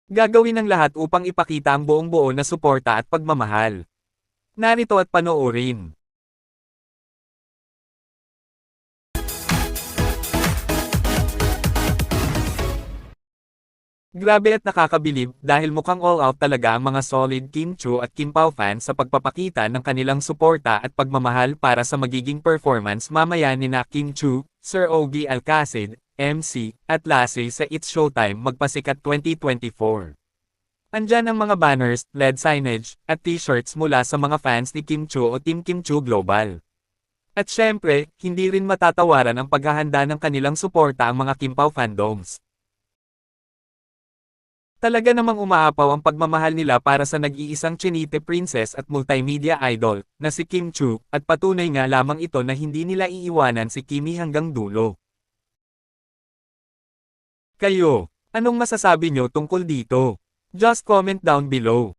Gagawin ng lahat upang ipakita ang buong-buo na suporta at pagmamahal. Narito at panoorin. Grabe at nakakabilib dahil mukhang all out talaga ang mga solid Kim Chiu at Kim Pao fans sa pagpapakita ng kanilang suporta at pagmamahal para sa magiging performance mamaya ni na Kim Chiu, Sir Ogie Alcacid, MC, at Lassie sa It's Showtime Magpasikat 2024. Andyan ang mga banners, LED signage, at t-shirts mula sa mga fans ni Kim Chiu o Team Kim Chiu Global. At syempre, hindi rin matatawaran ang paghahanda ng kanilang suporta ang mga Kim Pao fandoms. Talaga namang umaapaw ang pagmamahal nila para sa nag-iisang Chinite princess at multimedia idol, na si Kim Chiu, at patunay nga lamang ito na hindi nila iiwanan si Kimi hanggang dulo. Kayo, anong masasabi nyo tungkol dito? Just comment down below.